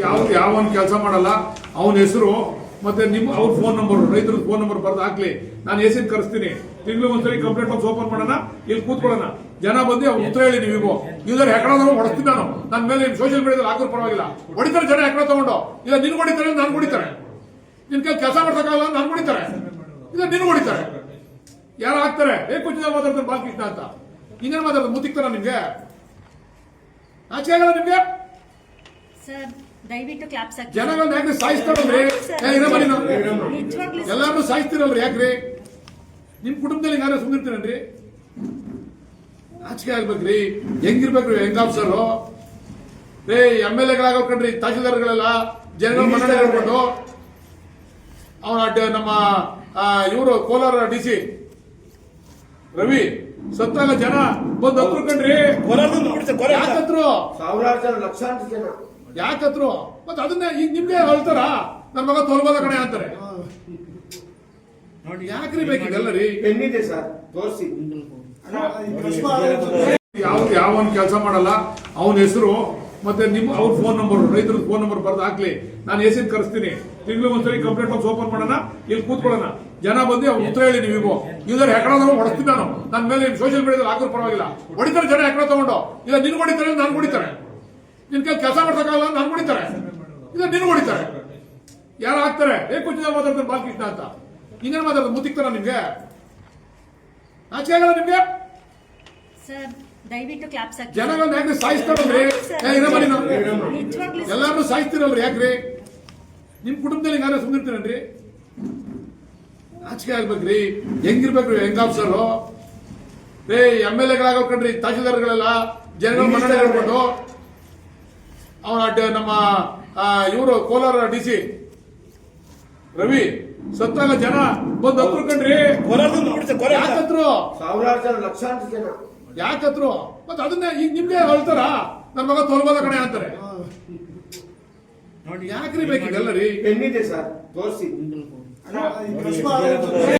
ಯಾವನ್ ಕೆಲಸ ಮಾಡಲ್ಲ ಅವನ ಹೆಸರು ಮತ್ತೆ ನಿಮ್ಮ ಅವ್ರ ಫೋನ್ ನಂಬರ್ ರೈತರ ಫೋನ್ ನಂಬರ್ ಬರ್ದು ಹಾಕ್ಲಿ. ನಾನು ಎಸಿನ್ ಕರೆಸ್ತೀನಿ. ತಿಂಗಳು ಒಂದ್ಸರಿ ಕಂಪ್ಲೇಂಟ್ ಬಾಕ್ಸ್ ಓಪನ್ ಮಾಡೋಣ, ಇಲ್ಲಿ ಕೂತ್ಕೊಳ್ಳೋಣ. ಜನ ಬಂದು ಅವ್ರು ಉತ್ತರ ಹೇಳಿ ನೀವು ಇವ್ರು ಹೆಕಡೋದನ್ನು ಹೊಡಿಸ್ತೀನಿ. ನಾನು ನನ್ನ ಮೇಲೆ ಸೋಷಿಯಲ್ ಮೀಡಿಯಾದಲ್ಲಿ ಹಾಕೋರು ಪರವಾಗಿಲ್ಲ. ಹೊಡಿತಾರೆ ಜನ ಹೆಕಡ ತಗೊಂಡು. ಇಲ್ಲ ನಿನ್ ಹೊಡಿತಾರೆ, ನಾನು ಹೊಡಿತಾರೆ. ನಿನ್ ಕೈ ಕೆಲಸ ಮಾಡ್ಸಕ್ಕಾಗಲ್ಲ, ನಾನು ಹೊಡಿತಾರೆ. ಇಲ್ಲ ನಿನ್ ಹೊಡಿತಾರೆ. ಯಾರು ಹಾಕ್ತಾರೆ ಕುಚಿತ ಮಾತಾಡ್ತಾರೆ ಬಾಲಕೃಷ್ಣ ಅಂತ. ಇನ್ನೇನು ಮಾತಾಡ್ತಾರೆ ಮುತ್ತಿಕ್ತಾರ ನಿಮ್ಗೆ? ಆಚೆ ಆಗಲ್ಲ ನಿಮ್ಗೆ? ದಯವಿಟ್ಟು ಕ್ಲಾಪ್ಸ್ ಹಾಕಿ. ಜನಗಳನ್ನ ಯಾಕ್ರಿ ಸಾಯಿಸ್ತಾರಲ್ರಿ? ಎಲ್ಲಾರು ಸಾಯಿಸ್ತಿರಲ್ರಿ ಯಾಕ್ರಿ? ನಿಮ್ ಕುಟುಂಬದಲ್ಲಿ ಯಾರು ಸುಮ್ಮಿರ್ತೀರನ್ರಿ? ನಾಚಿಕೆ ಆಗ್ಬೇಕ್ರಿ. ಹೆಂಗಿರ್ಬೇಕ್ರಿ ಹೆಂಗ್ ಆಫೀಸರ್ MLA-ಗಳಾಗೋಕಂಡ್ರಿ ತಹಶೀಲ್ದಾರ್ಗಳೆಲ್ಲ ಜನಗಳ ಮನ್ನಣೆ ಹೇಳ್ಕೊಂಡು ಅವನ ನಮ್ಮ ಇವರು ಕೋಲಾರ DC ರವಿ ಸತ್ತಾಗ ಜನ ಬಂದು ಹತ್ಕೊಂಡ್ರಿ. ಯಾಕತ್ರು? ಸಾವಿರಾರು ಜನ, ಲಕ್ಷಾಂತರ ಜನ ಯಾಕತ್ರು? ಮತ್ತೆ ಅದನ್ನ ಈಗ ನಿಮ್ಗೆ ಹೇಳ್ತಾರ ನನ್ನ ಮಗ ತೊಲಬೋದ ಕಣೆ ಅಂತಾರೆ. ನೋಡಿ ಯಾಕ್ರಿ ಬೇಕಿದೆಲ್ಲರಿ? ಬೆನ್ನಿದೆ ಸರ್, ತೋರಿಸಿ. ಯಾವನ್ ಕೆಲಸ ಮಾಡಲ್ಲ ಅವನ ಹೆಸರು ಮತ್ತೆ ನಿಮ್ಮ ಅವ್ರ ಫೋನ್ ನಂಬರ್ ರೈತರ ಫೋನ್ ನಂಬರ್ ಬರ್ದು ಹಾಕ್ಲಿ. ನಾನು ಎಸಿನ್ ಕರೆಸ್ತೀನಿ. ತಿಂಗಳು ಒಂದ್ಸರಿ ಕಂಪ್ಲೇಂಟ್ ಬಾಕ್ಸ್ ಓಪನ್ ಮಾಡೋಣ, ಇಲ್ಲಿ ಕೂತ್ಕೊಳ್ಳೋಣ. ಜನ ಬಂದು ಅವ್ರು ಉತ್ತರ ಹೇಳಿ ನೀವು ಇವ್ರು ಹೆಕಡೋದನ್ನು ಹೊಡಿಸ್ತೀನಿ. ನಾನು ನನ್ನ ಮೇಲೆ ಸೋಷಿಯಲ್ ಮೀಡಿಯಾದಲ್ಲಿ ಹಾಕೋರು ಪರವಾಗಿಲ್ಲ. ಹೊಡಿತಾರೆ ಜನ ಹೆಕಡ ತಗೊಂಡು. ಇಲ್ಲ ನಿನ್ ಹೊಡಿತಾರೆ, ನಾನು ಹೊಡಿತಾರೆ. ನಿನ್ ಕೈ ಕೆಲಸ ಮಾಡ್ಸಕ್ಕಾಗಲ್ಲ, ನಾನು ಹೊಡಿತಾರೆ. ಇಲ್ಲ ನಿನ್ ಹೊಡಿತಾರೆ. ಯಾರು ಹಾಕ್ತಾರೆ ಕುಚಿತ ಮಾತಾಡ್ತಾರೆ ಬಾಲಕೃಷ್ಣ ಅಂತ. ಇನ್ನೇನು ಮಾತಾಡ್ತಾರೆ ಮುತ್ತಿಕ್ತಾರ ನಿಮ್ಗೆ? ಆಚೆ ಆಗಲ್ಲ ನಿಮ್ಗೆ? ದಯವಿಟ್ಟು ಕ್ಲಾಪ್ಸ್ ಹಾಕಿ. ಜನಗಳನ್ನ ಯಾಕ್ರಿ ಸಾಯಿಸ್ತಾರಲ್ರಿ? ಎಲ್ಲಾರು ಸಾಯಿಸ್ತಿರಲ್ರಿ ಯಾಕ್ರಿ? ನಿಮ್ ಕುಟುಂಬದಲ್ಲಿ ಯಾರು ಸುಮ್ಮಿರ್ತೀರನ್ರಿ? ನಾಚಿಕೆ ಆಗ್ಬೇಕ್ರಿ. ಹೆಂಗಿರ್ಬೇಕ್ರಿ ಹೆಂಗ್ ಆಫೀಸರ್ MLA-ಗಳಾಗೋಕಂಡ್ರಿ ತಹಶೀಲ್ದಾರ್ಗಳೆಲ್ಲ ಜನಗಳ ಮನ್ನಣೆ ಹೇಳ್ಕೊಂಡು ಅವನ ನಮ್ಮ ಇವರು ಕೋಲಾರ DC ರವಿ ಸತ್ತಾಗ ಜನ ಬಂದು ಹತ್ಕೊಂಡ್ರಿ. ಯಾಕತ್ರು? ಸಾವಿರಾರು ಜನ, ಲಕ್ಷಾಂತರ ಜನ ಯಾಕತ್ರು? ಮತ್ತೆ ಅದನ್ನ ಈಗ ನಿಮ್ಗೆ ಹೇಳ್ತಾರ ನನ್ನ ಮಗ ತೊಲಬೋದ ಕಣೆ ಅಂತಾರೆ. ನೋಡಿ ಯಾಕ್ರಿ ಬೇಕಿದೆಲ್ಲರಿ? ಬೆನ್ನಿದೆ ಸರ್, ತೋರಿಸಿ.